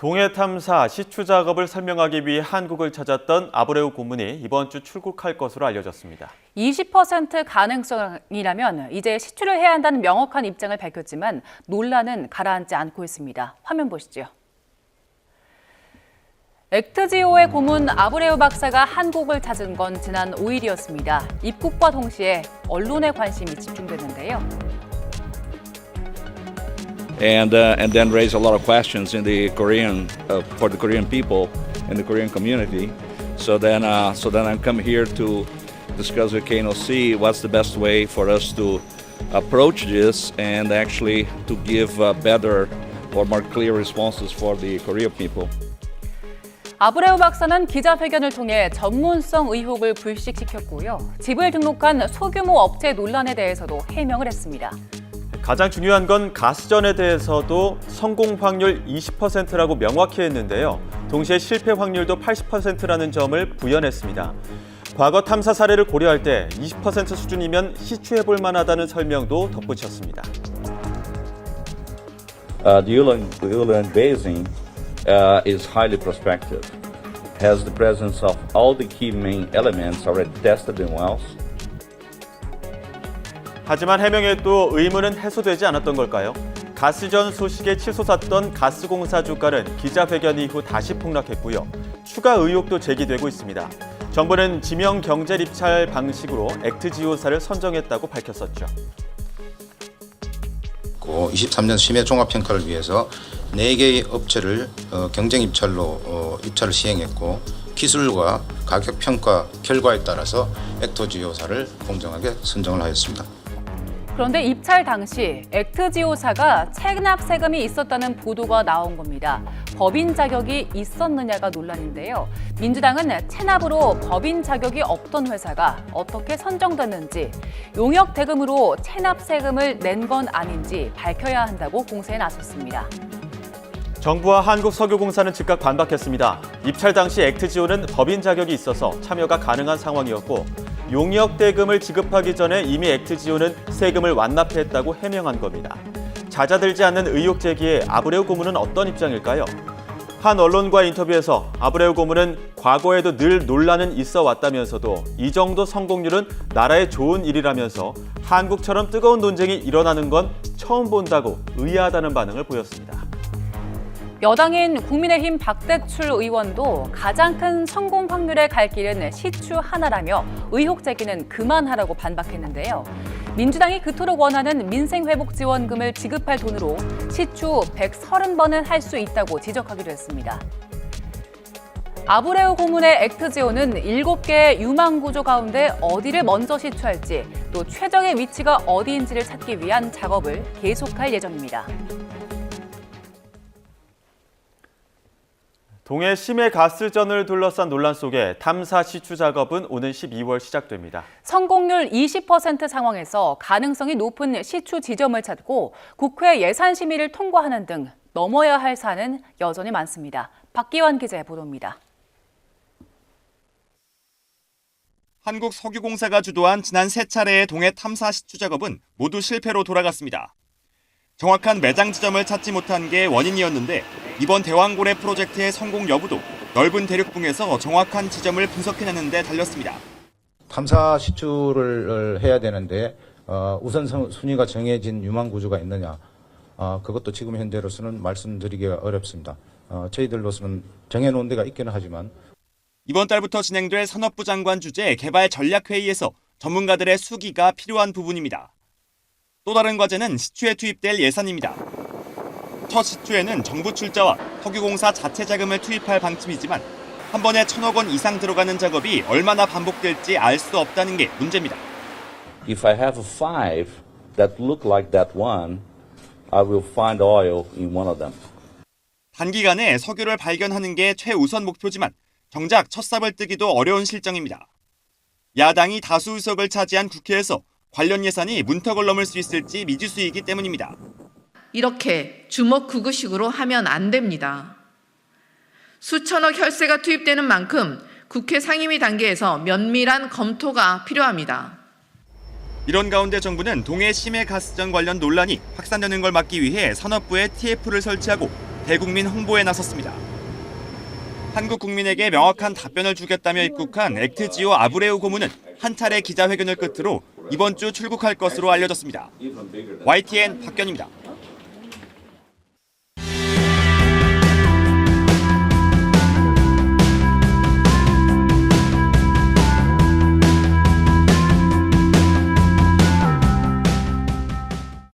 동해 탐사 시추 작업을 설명하기 위해 한국을 찾았던 아브레우 고문이 이번 주 출국할 것으로 알려졌습니다. 20% 가능성이라면 이제 시추를 해야 한다는 명확한 입장을 밝혔지만 논란은 가라앉지 않고 있습니다. 화면 보시죠. 액트지오의 고문 아브레우 박사가 한국을 찾은 건 지난 5일이었습니다. 입국과 동시에 언론의 관심이 집중됐는데요. And then raise a lot of questions in the Korean for the Korean people and the Korean community. So then I come here to discuss with KNOC what's the best way for us to approach this and actually to give better or more clear responses for the Korean people. 아브레우 박사는 기자회견을 통해 전문성 의혹을 불식시켰고요. 집을 등록한 소규모 업체 논란에 대해서도 해명을 했습니다. 가장 중요한 건 가스전에 대해서도 성공 확률 20%라고 명확히 했는데요. 동시에 실패 확률도 80%라는 점을 부연했습니다. 과거 탐사 사례를 고려할 때 20% 수준이면 시추해볼 만하다는 설명도 덧붙였습니다. The Ulan Basin is highly prospective, has the presence of all the key main elements already tested in wells. 하지만 해명에 또 의문은 해소되지 않았던 걸까요? 가스전 소식에 치솟았던 가스공사 주가는 기자회견 이후 다시 폭락했고요. 추가 의혹도 제기되고 있습니다. 정부는 지명 경제 입찰 방식으로 액트지오사를 선정했다고 밝혔었죠. 23년 심해 종합평가를 위해서 4개의 업체를 경쟁 입찰로 입찰을 시행했고 기술과 가격 평가 결과에 따라서 액트지오사를 공정하게 선정을 하였습니다. 그런데 입찰 당시 액트지오사가 체납 세금이 있었다는 보도가 나온 겁니다. 법인 자격이 있었느냐가 논란인데요. 민주당은 체납으로 법인 자격이 없던 회사가 어떻게 선정됐는지, 용역 대금으로 체납 세금을 낸 건 아닌지 밝혀야 한다고 공세에 나섰습니다. 정부와 한국석유공사는 즉각 반박했습니다. 입찰 당시 액트지오는 법인 자격이 있어서 참여가 가능한 상황이었고 용역 대금을 지급하기 전에 이미 액트지오는 세금을 완납했다고 해명한 겁니다. 잦아들지 않는 의혹 제기에 아브레우 고문은 어떤 입장일까요? 한 언론과 인터뷰에서 아브레우 고문은 과거에도 늘 논란은 있어 왔다면서도 이 정도 성공률은 나라에 좋은 일이라면서 한국처럼 뜨거운 논쟁이 일어나는 건 처음 본다고 의아하다는 반응을 보였습니다. 여당인 국민의힘 박대출 의원도 가장 큰 성공 확률의 갈 길은 시추 하나라며 의혹 제기는 그만하라고 반박했는데요. 민주당이 그토록 원하는 민생회복지원금을 지급할 돈으로 시추 130번은 할 수 있다고 지적하기도 했습니다. 아브레우 고문의 액트지오는 7개의 유망구조 가운데 어디를 먼저 시추할지 또 최적의 위치가 어디인지를 찾기 위한 작업을 계속할 예정입니다. 동해 심해 가스전을 둘러싼 논란 속에 탐사 시추 작업은 오는 12월 시작됩니다. 성공률 20% 상황에서 가능성이 높은 시추 지점을 찾고 국회 예산 심의를 통과하는 등 넘어야 할 산은 여전히 많습니다. 박기환 기자의 보도입니다. 한국석유공사가 주도한 지난 3차례의 동해 탐사 시추 작업은 모두 실패로 돌아갔습니다. 정확한 매장 지점을 찾지 못한 게 원인이었는데 이번 대왕고래 프로젝트의 성공 여부도 넓은 대륙붕에서 정확한 지점을 분석해내는 데 달렸습니다. 탐사 시추를 해야 되는데 우선 순위가 정해진 유망 구조가 있느냐, 그것도 지금 현재로서는 말씀드리기가 어렵습니다. 저희들로서는 정해놓은 데가 있기는 하지만 이번 달부터 진행될 산업부 장관 주재 개발 전략회의에서 전문가들의 수기가 필요한 부분입니다. 또 다른 과제는 시추에 투입될 예산입니다. 첫 시추에는 정부 출자와 석유공사 자체 자금을 투입할 방침이지만 한 번에 1,000억 원 이상 들어가는 작업이 얼마나 반복될지 알 수 없다는 게 문제입니다. If I have 5 that look like that one, I will find oil in one of them. 단기간에 석유를 발견하는 게 최우선 목표지만 정작 첫 삽을 뜨기도 어려운 실정입니다. 야당이 다수 의석을 차지한 국회에서 관련 예산이 문턱을 넘을 수 있을지 미지수이기 때문입니다. 이렇게 주먹구구식으로 하면 안 됩니다. 수천억 혈세가 투입되는 만큼 국회 상임위 단계에서 면밀한 검토가 필요합니다. 이런 가운데 정부는 동해 심해 가스전 관련 논란이 확산되는 걸 막기 위해 산업부에 TF를 설치하고 대국민 홍보에 나섰습니다. 한국 국민에게 명확한 답변을 주겠다며 입국한 액트지오 아브레우 고문은 한 차례 기자회견을 끝으로 이번 주 출국할 것으로 알려졌습니다. YTN 박견입니다.